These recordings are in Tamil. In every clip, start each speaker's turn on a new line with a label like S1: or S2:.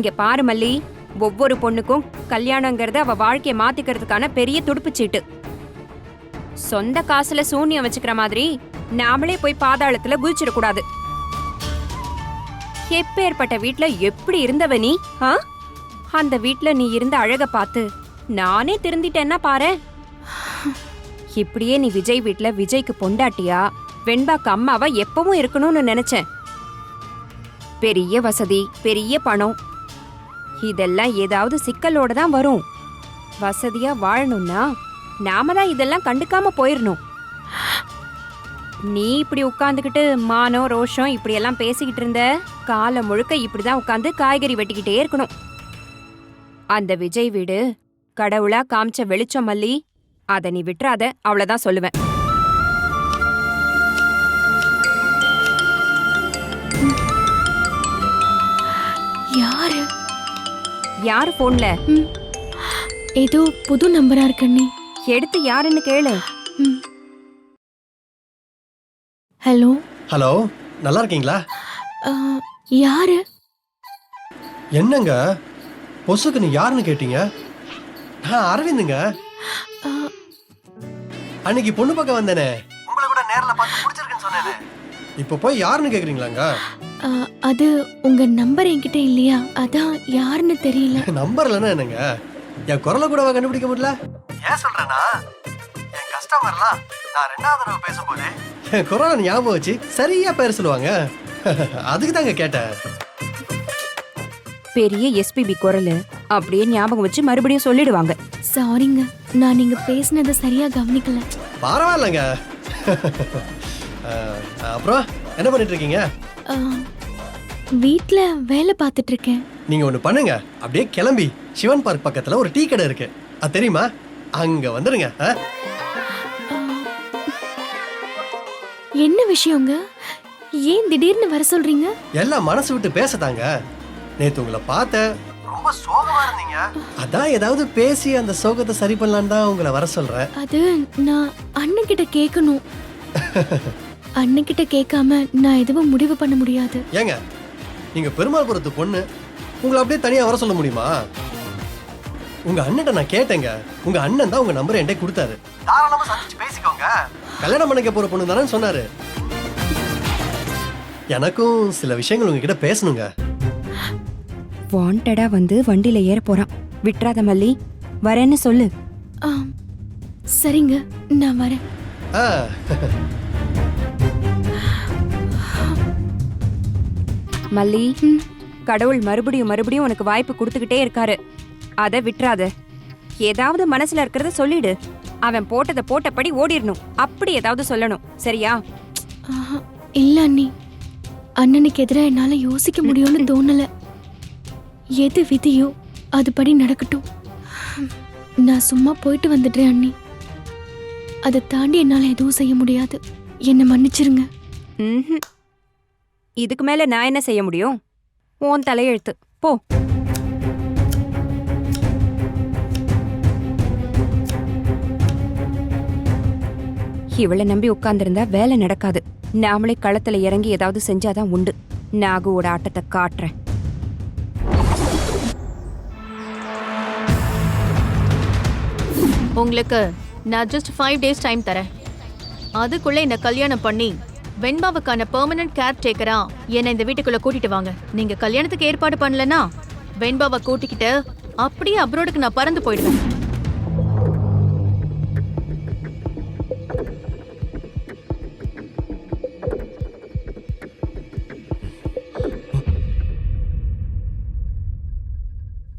S1: இங்க பாரு மல்லி, ஒவ்வொரு பொண்ணுக்கும் கல்யாணங்கிறது அவ வாழ்க்கைய மாத்திக்கிறதுக்கான பெரிய துடுப்புச்சீட்டு. சொந்த காசுல சூனியம் வச்சுக்கிற மாதிரி நாமளே போய் பாதாளத்துல குதிச்சிடக்கூடாது. எப்பேற்பட்ட வீட்ல எப்படி இருந்தவ நீ? அந்த வீட்ல நீ இருந்த அழக பார்த்து நானே திருந்திட்டேன்னா பாரு. இப்படியே நீ விஜய் வீட்ல விஜய்க்கு பொண்டாட்டியா, வெண்பாக்கு அம்மாவா எப்பவும் இருக்கணும்னு நினைச்சேன். பெரிய வசதி, பெரிய பணம், இதெல்லாம் ஏதாவது சிக்கலோட தான் வரும். வசதியா வாழணும்னா நாம தான் இதெல்லாம் கண்டுக்காம போயிடணும். நீ இப்படி உட்கார்ந்துகிட்டு மானம் ரோஷம் இப்படி எல்லாம் பேசிக்கிட்டு இருந்த காலம் முழுக்க இப்படிதான் உட்கார்ந்து காய்கறி வெட்டிக்கிட்டே இருக்கணும். அந்த விஜய் வீடு கடவுளா காமிச்ச வெளிச்சம் மல்லி, அத நீ விட்டுறாத, அவ்வளவுதான் சொல்லுவேன்.
S2: யாரு
S1: யாரு போன்ல?
S2: ஏதோ புது நம்பரா இருக்கண்ணே.
S1: எடுத்து யாருன்னு கேளு.
S2: ஹலோ.
S3: ஹலோ, நல்லா இருக்கீங்களா?
S2: யாரு?
S3: என்னங்க பொசுக்கு நீ யாருன்னு கேட்டீங்க? அரவிந்துங்க. அன்னைக்கு பொண்ணு பக்கம் வந்தேனே, உங்களை கூட நேர்ல பார்த்து பிடிச்சிருக்குன்னு சொன்னேனே. இப்போ போய் யாருன்னு கேக்குறீங்களாங்க?
S2: அது உங்க நம்பர் என்கிட்ட இல்லையா, அதான் யாருன்னு தெரியல.
S3: நம்பர் இல்லைன்னா என்னங்க, என் குரலை கூட கண்டுபிடிக்க முடியல. ஏன் சொல்றேன்னா, என் கஸ்டமர்லாம் நான் 2வது தடவை பேசும்போது என் குரலை ஞாபகம் வச்சு சரியா பேர் சொல்லுவாங்க. அதுக்கு தாங்க கேட்டேன்.
S1: பெரிய எஸ்பிபி குரல் அப்படியே ஞாபகம் வச்சு மறுபடியும் சொல்லிடுவாங்க.
S2: சாரிங்க, நான் நீங்க பேசினதை சரியா கவனிக்கல.
S3: பரவாயில்லைங்க. அப்புறம் என்ன பண்ணிட்டு இருக்கீங்க?
S2: வீட்ல வேலை பார்த்துட்டு இருக்கேன்.
S3: நீங்க ஒண்ணு பண்ணுங்க, அப்படியே கிளம்பி சிவன் பார்க் பக்கத்துல ஒரு டீ கடை இருக்கு, அது தெரியுமா? அங்க வந்துருங்க.
S2: என்ன விஷயங்க? ஏன் திடீர்னு வர சொல்றீங்க?
S3: எல்லாம் மனசு விட்டு பேசதாங்க. நேத்து உங்களை பார்த்தேன், ரொம்ப சோகமா இருந்தீங்க. அதான் ஏதாவது பேசி அந்த சோகத்தை சரி பண்ணலான்னு தான் உங்களை வர சொல்றேன்.
S2: அது நான் அண்ணன் கிட்ட கேட்கணும். அண்ணன் கிட்ட கேட்காம நான் எதுவும் முடிவு பண்ண முடியாது.
S3: ஏங்க, நீங்க பெருமாள்புரத்து பொண்ணு, உங்களை அப்படியே தனியா வர சொல்ல முடியுமா? உங்க அண்ணன் நான் கேட்டேங்க, உங்க அண்ணன் தான் உங்க நம்பரை என்கிட்ட கொடுத்தாரு. தாராளமா சந்திச்சு பேசிக்கோங்க, கல்யாணம் பண்ணிக்க போற பொண்ணு தானே சொன்னாரு. எனக்கும் சில விஷயங்கள் உங்ககிட்ட பேசணுங்க.
S1: வாண்டடா வந்து வண்டியில ஏற போறான், விட்டுறாத மல்லி, வரேன்னு சொல்லு.
S2: சரிங்க, நான் வரேன்.
S1: மல்லி, கடவுள் மறுபடியும் மறுபடியும் உனக்கு வாய்ப்பு கொடுத்துக்கிட்டே இருக்காரு, அத விட்டுறாத. ஏதாவது மனசுல இருக்கிறத சொல்லிடு. அவன் போட்டதை போட்டபடி ஓடிடணும், அப்படி ஏதாவது சொல்லணும், சரியா?
S2: இல்ல அண்ணி, அண்ணனுக்கு எதிராக என்னால யோசிக்க முடியும்னு தோணல. எது விதியோ அதுபடி நடக்கட்டும். நான் சும்மா போயிட்டு வந்துடுறேன் அண்ணி. அதை தாண்டி என்னால எதுவும் செய்ய முடியாது. என்ன மன்னிச்சிருங்க.
S1: இதுக்கு மேல நான் என்ன செய்ய முடியும்? உன் தலையெழுத்து, போ. இவளை நம்பி உட்கார்ந்திருந்தா வேலை நடக்காது. நாமளே களத்துல இறங்கி ஏதாவது செஞ்சாதான் உண்டு. நாகுவோட ஆட்டத்தை காட்டுறேன்.
S4: உங்களுக்கு நான் ஜஸ்ட் 5 டேஸ் டைம் தரேன். அதுக்குள்ள என்ன கல்யாணம் பண்ணி வெண்பாவுக்கான பெர்மனன்ட் கேர் டேக்கரா என்ன இந்த வீட்டுக்குள்ள கூட்டிட்டு வாங்க. நீங்க கல்யாணத்துக்கு ஏற்பாடு பண்ணலனா வெண்பாவை கூட்டிக்கிட்டு அப்படியே அப்ரோடுக்கு நான் பறந்து போயிடுவேன்.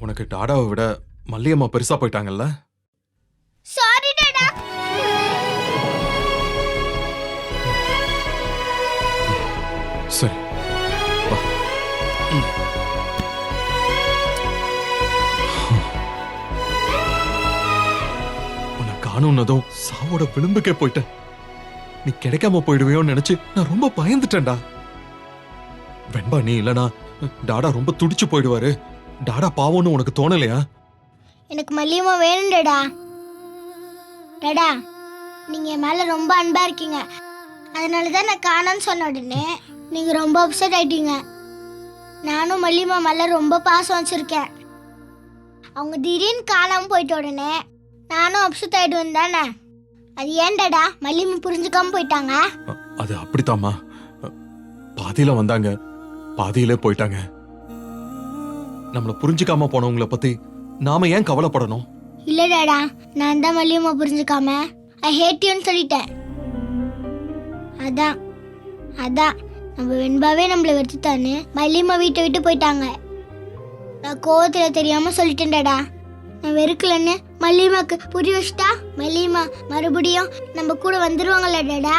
S5: உனக்கு டாடாவை விட மல்லியம்மா பெருசா போயிட்டாங்கல்ல?
S6: சாரி டாடா.
S5: சரி, வா. உன்னை காணும்னதும் சாவோட விளிம்புக்கே போயிட்டேன். நீ கிடைக்காம போயிடுவேயோன்னு நினைச்சு நான் ரொம்ப பயந்துட்டேன்டா. வெண்பா நீ இல்லனா டாடா ரொம்ப துடிச்சு போயிடுவாரு. டாடா பாவம்னு உனக்கு தோணலையா?
S6: எனக்கு மல்லியம்மா வேணும் டாடா. டாடா, நீங்க என் மேல ரொம்ப அன்பா இருக்கீங்க. அதனால தான் நான் காணோன்னு சொன்ன உடனே நீங்க ரொம்ப அப்செட் ஆயிட்டீங்க. நானும் மல்லிமா மேல ரொம்ப பாசம் வச்சிருக்கேன். அவங்க திடீர்னு காணாம போயிட்ட உடனே நானும் அப்செட் ஆயிடுவேன் தானே. அது ஏன்டா மல்லிமா புரிஞ்சுக்காம போயிட்டாங்க?
S5: அது அப்படித்தாம்மா. பாதியில வந்தாங்க, பாதியிலே போயிட்டாங்க. நம்மள புரிஞ்சுக்காம போனவங்கள பத்தி நாம ஏன் கவலைப்படணும்?
S6: இல்ல டாடா, நான் தான் மல்லிமா புரிஞ்சுக்காம ஐ ஹேட் யூன்னு சொல்லிட்டேன். அதான் அதான் நம்ம வெண்பாவே நம்மள வெறுத்துட்டான்னு மல்லிமா வீட்டை விட்டு போயிட்டாங்க. நான் கோவத்துல தெரியாம சொல்லிட்டேன் டாடா. நான் வெறுக்கலன்னு மல்லிமாக்கு புரிய வச்சுட்டா மல்லிமா மறுபடியும் நம்ம கூட வந்துருவாங்கல்ல டாடா.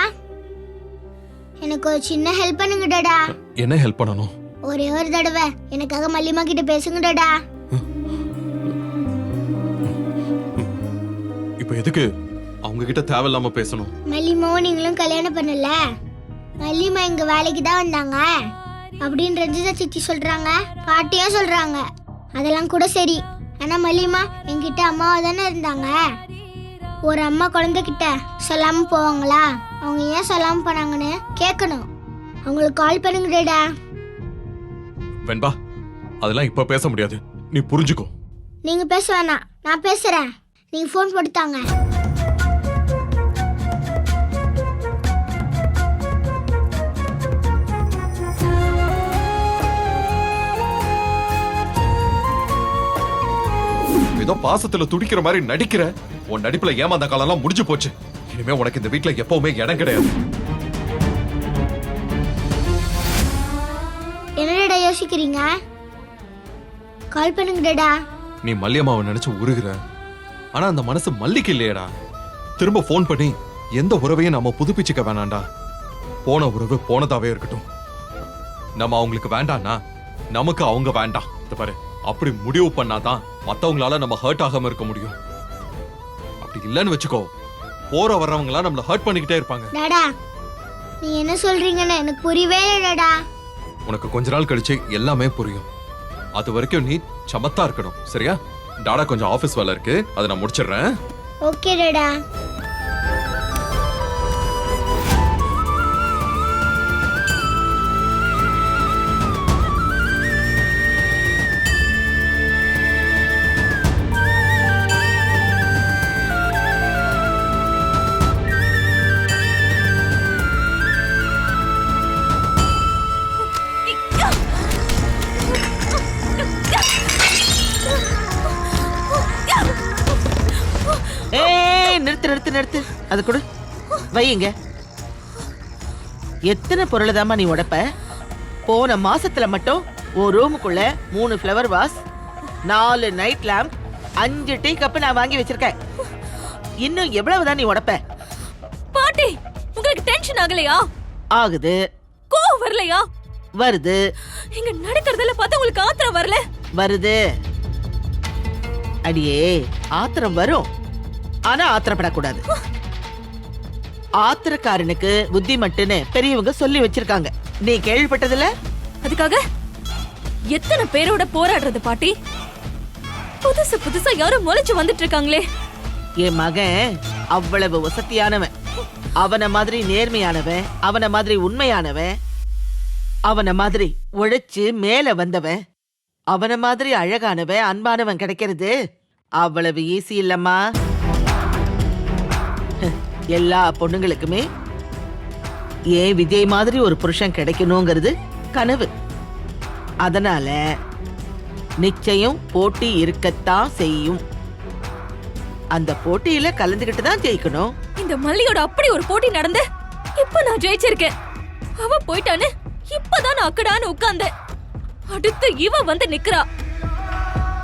S6: எனக்கு ஒரு சின்ன ஹெல்ப் பண்ணுங்க டாடா.
S5: என்ன ஹெல்ப் பண்ணணும்?
S6: ஒரே ஒரு தடவை எனக்காக மல்லிமா கிட்ட பேசுங்க டாடா.
S5: இப்ப எதுக்கு அவங்க கிட்ட தேவையில்லாம பேசணும்?
S6: மல்லிமாவும் நீங்களும் கல்யாணம் பண்ணல, மல்லிமா இங்க வேலைக்கு தான் வந்தாங்க அப்படின்னு ரஞ்சிதா சித்தி சொல்றாங்க, பாட்டியும் சொல்றாங்க. அதெல்லாம் கூட சரி, ஆனா மல்லிமா என்கிட்ட அம்மாவா தானே இருந்தாங்க. ஒரு அம்மா குழந்தைகிட்ட சொல்லாம போவாங்களா? அவங்க ஏன் சொல்லாம போனாங்கன்னு கேட்கணும். அவங்களுக்கு கால் பண்ணுங்கடா.
S5: வெண்பா, அதெல்லாம் இப்ப பேச முடியாது, நீ புரிஞ்சுக்கோ.
S6: நீங்க பேச வேணாம், நான் பேசுறேன். நீங்க ஃபோன் போட்டுத்தாங்க.
S5: ஏதோ பாசத்துல துடிக்கிற மாதிரி நடிக்கிற. உன் நடிப்புல ஏமாந்த காலம் எல்லாம் முடிஞ்சு போச்சு. இனிமே உனக்கு இந்த வீட்ல எப்பவுமே இடம் கிடையாது.
S6: என்னடா யோசிக்கிறீங்க? கால் பண்ணுங்கடா.
S5: நீ மல்லியம்மாவை நினைச்சு உருகுற, ஆனா அந்த மனசு மல்லிக்கு இல்லையடா. திரும்ப போன் பண்ணி எந்த உறவையும் நாம புதுப்பிச்சுக்க வேணாண்டா. போன உறவு போனதாவே இருக்கட்டும். நம்ம அவங்களுக்கு வேண்டாம்னா நமக்கு அவங்க வேண்டாம். இது பாரு, அப்படி முடிவு பண்ணாதான் மத்தவங்களால நம்ம ஹர்ட் ஆகாம இருக்க முடியும். அப்படி இல்லன்னு வச்சுக்கோ, போற வர்றவங்களா நம்மள ஹர்ட் பண்ணிக்கிட்டே இருப்பாங்க.
S6: டாடா, நீ என்ன சொல்றீங்கன்னு எனக்கு புரியவே இல்லடா.
S5: உனக்கு கொஞ்ச நாள் கழிச்சு எல்லாமே புரியும். அது வரைக்கும் நீ சமத்தா இருக்கணும், சரியா? டாடா கொஞ்சம் ஆபீஸ் வேலை இருக்கு, அதை நான் முடிச்சிடுறேன்.
S6: ஓகே டாடா.
S7: நிறுத்து அது கொடு, வையுங்க. எத்தனை பொருளை தாமா நீ உடைப்ப? போன மாசத்துல மட்டும் ஒரு ரூமுக்குள்ள 3 flower vase, 4 night lamp, 5 tea cup நான் வாங்கி வச்சிருக்கேன். இன்னும் எவ்வளவுதான் நீ உடைப்ப?
S2: பாட்டி, உங்களுக்கு டென்ஷன் ஆகலையா?
S7: ஆகுது.
S2: கோவம் வரலையா?
S7: வருது.
S2: இங்க நடக்கிறதுல பார்த்தா உங்களுக்கு ஆத்திரம் வரல?
S7: வருது. அடியே, ஆத்திரம் வரும், ஆனா ஆத்திரப்படக்கூடாது. ஆத்திரக்காரனுக்கு புத்தி மட்டுன்னு பெரியவங்க சொல்லி வச்சிருக்காங்க. நீ கேள்விப்பட்டதில்ல?
S2: அதுக்காக எத்தனை பேரோட போராடுறது பாட்டி? புதுசு புதுசா யாரும் முளைச்சு வந்துட்டு இருக்காங்களே.
S7: என் மகன் அவ்வளவு வசதியானவன், அவன மாதிரி நேர்மையானவன், அவன மாதிரி உண்மையானவன், அவன மாதிரி உழைச்சு மேல வந்தவன், அவன மாதிரி அழகானவன், அன்பானவன் கிடைக்கிறது அவ்வளவு ஈஸி இல்லம்மா. எல்லா பொண்ணுங்களுக்குமே ஏன் விஜய் மாதிரி ஒரு புருஷன் கிடைக்கணுங்கிறது கனவு. அதனால நிச்சயம் போட்டி இருக்கத்தான் செய்யும். அந்த போட்டியில கலந்துகிட்டு தான் ஜெயிக்கணும்.
S2: இந்த மல்லியோட அப்படி ஒரு போட்டி நடந்து இப்ப நான் ஜெயிச்சிருக்கேன். அவ போயிட்டான்னு இப்பதான் நான் அக்கடான்னு உட்கார்ந்தேன். அடுத்து இவ வந்து நிக்கிறா.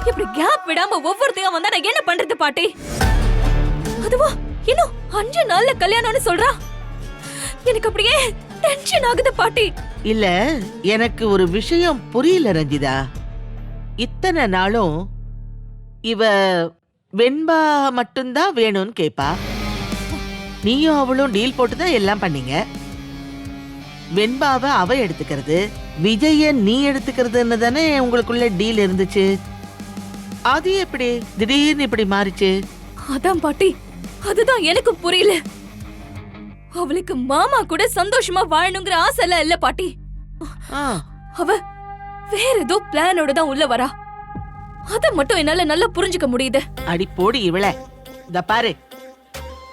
S2: இப்படி கேப் விடாம ஒவ்வொருத்தையும் வந்தா நான் என்ன பண்றது பாட்டி? அதுவா இன்னும் 5 நாள்ல கல்யாணம்னு சொல்றா. எனக்கு அப்படியே டென்ஷன் ஆகுது பாட்டி.
S7: இல்ல, எனக்கு ஒரு விஷயம் புரியல ரஞ்சிதா. இத்தனை நாளும் இவ வெண்பா மட்டும்தான் வேணும்னு கேப்பா. நீயும் அவளும் டீல் போட்டுதான் எல்லாம் பண்ணீங்க. வெண்பாவை அவ எடுத்துக்கிறது, விஜய நீ எடுத்துக்கிறதுன்னு தானே உங்களுக்குள்ள டீல் இருந்துச்சு. அது எப்படி திடீர்னு இப்படி மாறிச்சு?
S2: அதான் பாட்டி, அதுதான் எனக்கு புரியல. அவளுக்கு மாமா கூட சந்தோஷமா வாழணுங்கிற ஆசை எல்லாம் இல்ல பாட்டி.
S7: ஆ,
S2: அவ வேற ஏதோ பிளானோட தான் உள்ள வரா. அத மட்டும் என்னால நல்லா புரிஞ்சுக்க முடியுது.
S7: அடி போடி இவள. இந்த பாரு,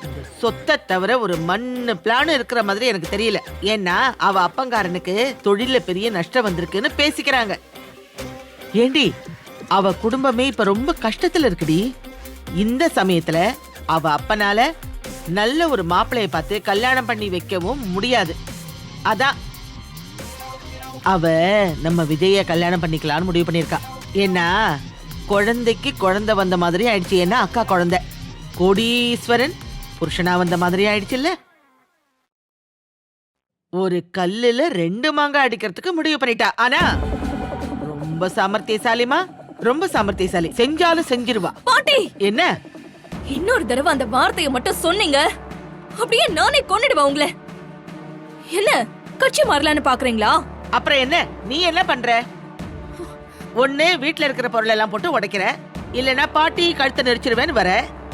S7: இந்த சொத்தை தவிர ஒரு மண்ணு பிளான் இருக்கிற மாதிரி எனக்கு தெரியல. ஏன்னா அவ அப்பங்காரனுக்கு தொழில பெரிய நஷ்டம் வந்திருக்குன்னு பேசிக்கிறாங்க. ஏண்டி, அவ குடும்பமே இப்ப ரொம்ப கஷ்டத்துல இருக்குடி. இந்த சமயத்துல அவ அப்பனால நல்ல ஒரு மாப்பிளைய பார்த்து கல்யாணம் பண்ணி வைக்கவும் முடியாது. அதான் அவ நம்ம விஜய கல்யாணம் பண்ணிக்கலாம்னு முடிவு பண்ணிருக்கா. ஏன்னா குழந்தைக்கு குழந்தை வந்த மாதிரி ஆயிடுச்சு. ஏன்னா அக்கா குழந்தை, கோடீஸ்வரன் புருஷனா வந்த மாதிரி ஆயிடுச்சுல்ல. ஒரு கல்லுல 2 மாங்காய் அடிக்கிறதுக்கு முடிவு பண்ணிட்டா. ஆனா ரொம்ப சாமர்த்தியசாலிமா, ரொம்ப சாமர்த்தியசாலி. செஞ்சாலும் செஞ்சிருவா.
S2: பாட்டி,
S7: என்ன
S2: இன்னொரு தடவை அந்த வார்த்தையை மட்டும் சொன்னீங்க, அப்படியே நானே கொன்னிடுவேன் உங்களை. என்ன கட்சி மாறலான்னு பாக்குறீங்களா?
S7: அப்புறம் என்ன, நீ என்ன பண்ற? ஒண்ணு வீட்ல இருக்கிற பொருள் எல்லாம் போட்டு உடைக்கிற, இல்லனா பாட்டி கழுத்தை நெரிச்சிருவேன்னு வர.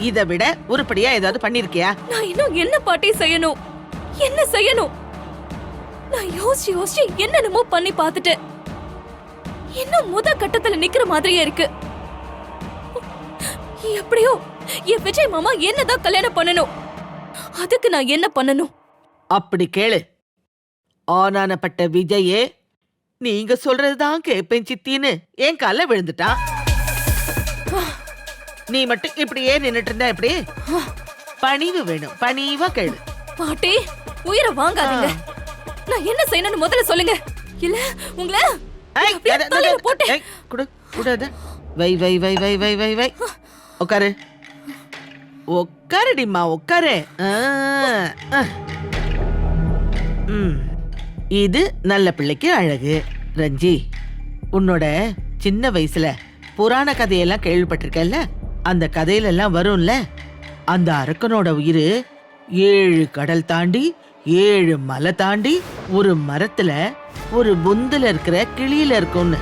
S7: இதை விட உருப்படியா ஏதாவது பண்ணிருக்கியா?
S2: நான் இன்னும் என்ன பாட்டி செய்யணும்? என்ன செய்யணும்? நான் யோசிச்சு என்னென்னமோ பண்ணி பார்த்துட்டேன். இன்னும் கட்டத்துல நிக்கிற மாதிரியே இருக்கு. எப்படியோ என் விஜய் மாமா என்னதான் கல்யாணம் பண்ணணும். அதுக்கு நான் என்ன பண்ணணும்?
S7: அப்படி கேளு. ஆனானப்பட்ட விஜயே நீங்க சொல்றதுதான் கேப்பேன் சித்தின்னு என் கால விழுந்துட்டான். நீ மட்டும் இப்படியே நின்னுட்டு இருந்தா எப்படி? பணிவு வேணும், பணிவா கேளு.
S2: பாட்டி, உயிரை வாங்காதீங்க. நான் என்ன செய்யணும்னு முதல்ல சொல்லுங்க. இல்ல உங்களை போட்டு
S7: குடு குடு. வை வை வை வை வை வை வை. உட்காரு உட்காருடிம்மா, உட்காரு. இது நல்ல பிள்ளைக்கு அழகு. ரஞ்சி, உன்னோட சின்ன வயசுல புராண கதையெல்லாம் கேள்விப்பட்டிருக்கல? அந்த கதையில எல்லாம் வரும்ல, அந்த அரக்கனோட உயிர் 7 கடல் தாண்டி 7 மலை தாண்டி ஒரு மரத்துல ஒரு பொந்துல இருக்கிற கிளியில இருக்கும்னு.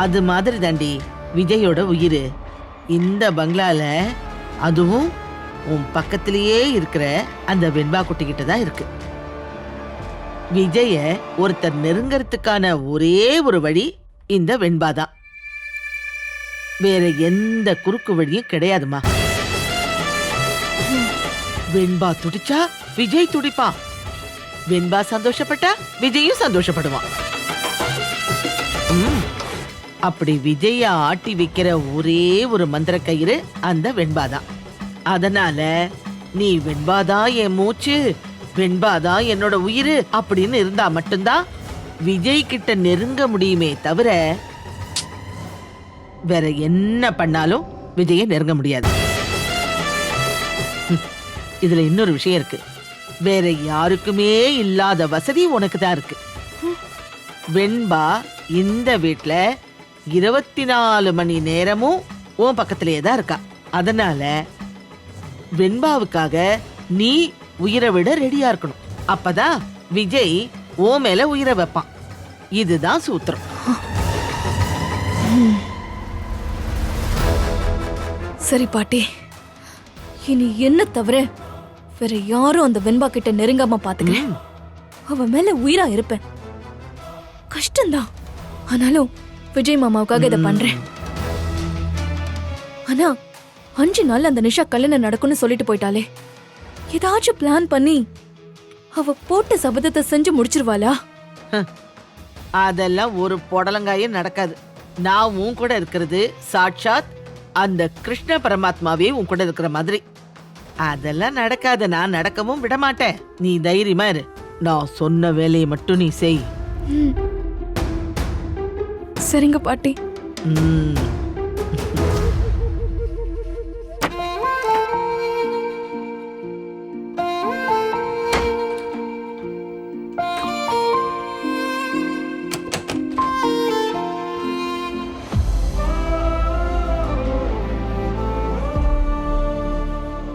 S7: அது மாதிரி தாண்டி விஜயோட உயிர் இந்த பங்களால, அதுவும் உன் பக்கத்திலேயே இருக்கிற அந்த வெண்பா குட்டிக்கிட்ட தான் இருக்கு. விஜய ஒருத்தர் நெருங்கறதுக்கான ஒரே ஒரு வழி இந்த வெண்பா தான். வேற எந்த குறுக்கு வழியும் கிடையாதுமா. வெண்பா துடிச்சா விஜய் துடிப்பான். வெண்பா சந்தோஷப்பட்டா விஜயும் சந்தோஷப்படுவான். அப்படி விஜய ஆட்டி வைக்கிற ஒரே ஒரு மந்திர கயிறு அந்த வெண்பாதான். அதனால நீ வெண்பாதான் என் மூச்சு, வெண்பாதான் என்னோட உயிர் அப்படின்னு இருந்தா மட்டும்தான் விஜய் கிட்ட நெருங்க முடியுமே தவிர வேற என்ன பண்ணாலும் விஜய நெருங்க முடியாது. இதுல இன்னொரு விஷயம் இருக்கு. வேற யாருக்குமே இல்லாத வசதி உனக்கு தான் இருக்கு. வெண்பா இந்த வீட்ல 24 மணி நேரமும் உன் பக்கத்திலேயே தான் இருக்கா. அதனால வெண்பாவுக்காக நீ உயிரை விட ரெடியா இருக்கணும். அப்பதான் விஜய் ஓ மேல உயிரை வைப்பான். இதுதான் சூத்திரம்.
S2: சரி பாட்டி, இனி என்ன தவிர வேற யாரும் அந்த வெண்பா கிட்ட நெருங்காம பாத்துக்கிறேன். அவ மேல உயிரா இருப்பேன். கஷ்டம்தான், ஆனாலும் விஜய் மாமாவுக்காக இதை பண்றேன். ஆனா 5 நாள் அந்த நிஷா கல்யாணம் நடக்கும்னு சொல்லிட்டு போயிட்டாலே, ஏதாச்சும் பிளான் பண்ணி அவ போட்ட சபதத்தை செஞ்சு முடிச்சிருவாளா?
S7: அதெல்லாம் ஒரு புடலங்காயும் நடக்காது. நான் உன் கூட இருக்கிறது சாட்சாத் அந்த கிருஷ்ண பரமாத்மாவே உன் கூட இருக்கிற மாதிரி. அதெல்லாம் நடக்காது. நான் நடக்கவும் விட மாட்டேன். நீ தைரியமா இரு. நான் சொன்ன வேலையை மட்டும் நீ செய்.
S2: சரிங்க பாட்டி.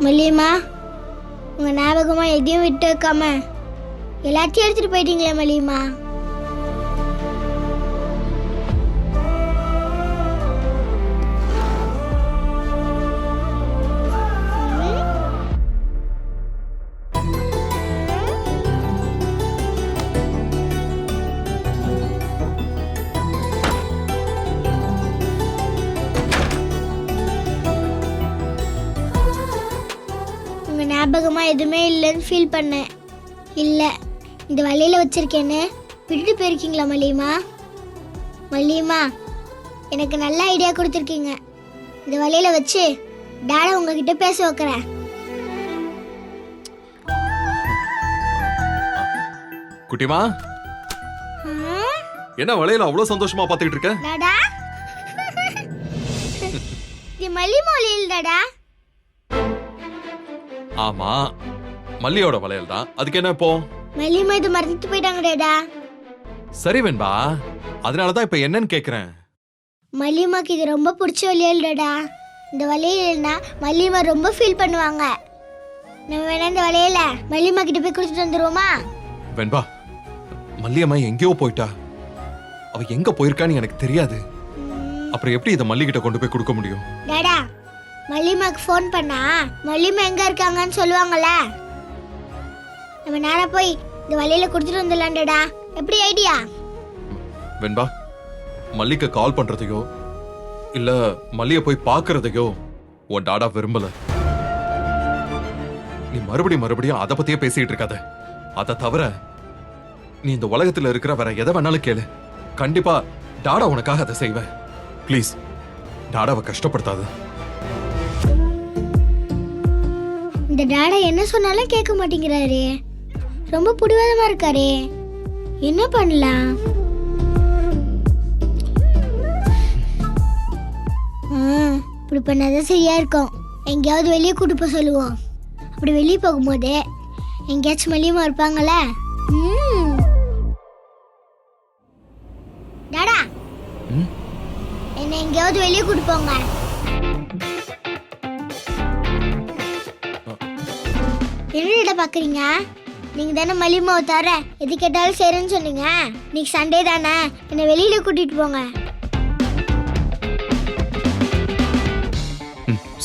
S6: மல்லியம்மா, உங்க ஞாபகமா எதையும் விட்டு வைக்காம எல்லாத்தையும் எடுத்துட்டு போயிட்டீங்களே மல்லியம்மா. ஞாபகமா எதுவுமே இல்லைன்னு ஃபீல் பண்ணேன். இல்லை, இந்த வலையில வச்சிருக்கேன்னு விட்டுட்டு போயிருக்கீங்களா மல்லிமா? மல்லிமா, எனக்கு நல்ல ஐடியா கொடுத்துருக்கீங்க. இந்த வலையில வச்சு டாடா உங்ககிட்ட பேச வைக்கிறேன்.
S5: குட்டிமா, என்ன வளையல அவ்வளவு சந்தோஷமா பாத்துக்கிட்டு இருக்க?
S6: டாடா, இது மல்லிமா வளையல் டாடா.
S5: ஆமா, மல்லியோட வளையல் தான். அதுக்கு என்ன இப்போ?
S6: மல்லிமா இது மறந்துட்டு போயிட்டாங்க டாடா.
S5: சரி வெண்பா, அதனாலதான் இப்ப என்னன்னு கேக்குறேன்.
S6: மல்லிமாக்கு இது ரொம்ப பிடிச்ச வளையல் டாடா. இந்த வளையல்னா மல்லிமா ரொம்ப ஃபீல் பண்ணுவாங்க. நம்ம வேணா இந்த வளையல மல்லிமா கிட்ட போய் கொடுத்துட்டு வந்துருவோமா?
S5: வெண்பா, மல்லியம்மா எங்கேயோ போயிட்டா. அவ எங்க போயிருக்கான்னு எனக்கு தெரியாது. அப்புறம் எப்படி இதை மல்லி கிட்ட கொண்டு போய் கொடுக்க முடியும்?
S6: டாடா, மல்லிமாக்கு ஃபோன் பண்ணா மல்லிமா எங்க இருக்காங்கன்னு சொல்லுவாங்கல்ல. நம்ம நேரா போய் இந்த வளையல கொடுத்துட்டு வந்துடலாம் டாடா. எப்படி ஐடியா?
S5: வெண்பா, மல்லிக்கு கால் பண்றதையோ இல்ல மல்லிய போய் பாக்குறதையோ உன் டாடா விரும்பல. நீ மறுபடியும் அதை பத்தியே பேசிட்டு இருக்காத. அதை தவிர நீ இந்த உலகத்துல இருக்கிற வேற எதை வேணாலும் கேளு, கண்டிப்பா டாடா உனக்காக அதை செய்வேன். ப்ளீஸ், டாடாவை கஷ்டப்படுத்தாது.
S6: இந்த டாடா என்ன சொன்னாலும் கேட்க மாட்டேங்கிறாரு. ரொம்ப புடிவாதமா இருக்காரு. என்ன பண்ணலாம்? இப்படி பண்ணாதான் சரியா இருக்கும். எங்கேயாவது வெளியே கூட்டு போக சொல்லுவோம். அப்படி வெளியே போகும்போது எங்கேயாச்சும் மல்லியமா இருப்பாங்கல்ல. டாடா, என்ன எங்கேயாவது வெளியே கூட்டு போங்க. என்ன பாக்குறீங்க? நீங்க தானே மல்லியமாவை தவிர எது கேட்டாலும் செய்யறேன்னு சொன்னீங்க. இன்னைக்கு சண்டே தானே, என்ன வெளியில கூட்டிட்டு போங்க.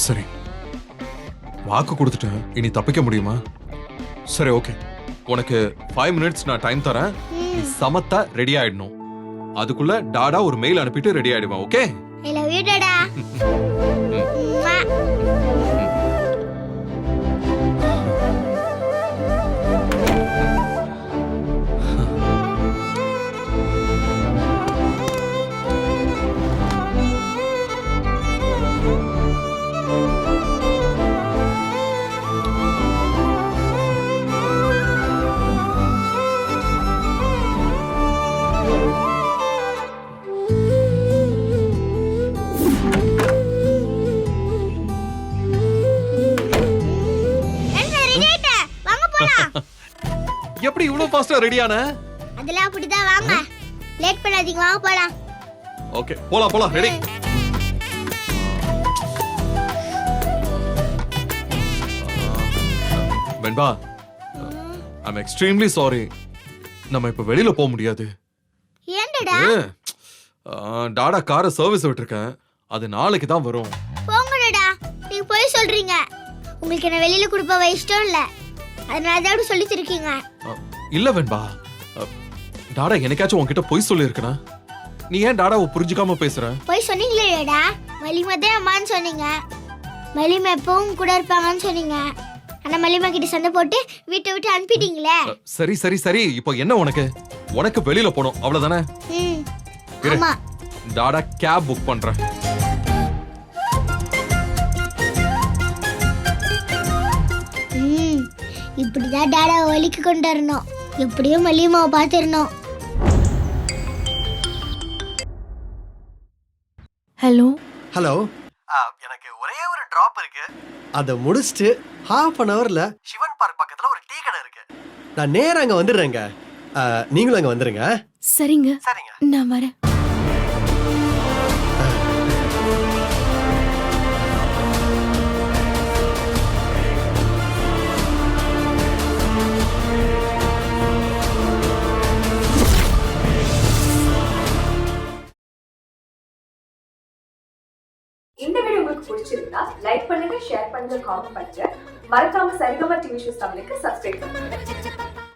S5: சரி, வாக்கு கொடுத்துட்டேன். இனி தப்பிக்க முடியுமா? சரி, ஓகே. உனக்கு 5 minutes நான் டைம் தரேன். நீ சமத்தா ரெடி ஆயிடணும். அதுக்குள்ள டாடா ஒரு மெயில் அனுப்பிட்டு ரெடி ஆயிடுவான். Okay?
S6: I love you Tata.
S5: எப்படி இவ்வளவு ஃபாஸ்டா ரெடியான?
S6: அதெல்லாம் அப்படிதான். வாங்க, லேட் பண்ணாதீங்க, வாங்க போலாம்.
S5: ஓகே, போலாம். Ready? Venba, I'm extremely sorry. நம்ம இப்ப வெளியில போக முடியாது.
S6: ஏன் டாடா?
S5: டாடா காரை சர்வீஸ் விட்டுருக்கேன். அது நாளைக்கு தான் வரும்.
S6: போங்க டாடா, நீங்க போய் சொல்றீங்க. உங்களுக்கு என்ன வெளியில கொடுப்ப இஷ்டம் இல்ல, அதனால தான் அப்படி சொல்லிட்டு இருக்கீங்க.
S5: இல்ல வெண்பா, டாடா என்னைக்காச்சும் உன்கிட்ட பொய் சொல்லி இருக்கனா? நீ ஏன் டாடாவை புரிஞ்சுக்காம பேசுற?
S6: போய் சொன்னீங்களே டாடா, மல்லிமா தான் அம்மான்னு சொன்னீங்க. மல்லிமா எப்பவும் கூட இருப்பாங்கன்னு சொன்னீங்க. ஆனா மல்லிமா கிட்ட சண்டை போட்டு வீட்டை விட்டு அனுப்பிட்டீங்களே.
S5: சரி, இப்போ என்ன உனக்கு? உனக்கு வெளியில போகணும், அவ்வளவுதானே?
S6: ஆமா.
S5: டாடா கேப் புக் பண்றேன்.
S6: இப்படிதான் டாடா வலிக்கு கொண்டு வரணும். எப்படியும் மல்லியம்மாவை பார்த்துடணும்.
S2: ஹலோ
S3: ஹலோ, எனக்கு ஒரே ஒரு டிராப் இருக்கு. அதை முடிச்சுட்டு ½ an hourல சிவன் பார்க் பக்கத்துல ஒரு டீ கடை இருக்கு. நான் நேரா அங்க வந்துடுறேங்க. நீங்களும் அங்க வந்துருங்க.
S2: சரிங்க,
S3: சரிங்க.
S2: நான் வரேன்.
S8: இந்த வீடியோ உங்களுக்கு பிடிச்சிருந்தா லைக் பண்ணுங்க, ஷேர் பண்ணுங்க, காமெண்ட் பண்ணுங்க. மறக்காம சரிகமா டிவி ஷோஸ் தமிழுக்கு சப்ஸ்கிரைப் பண்ணுங்க.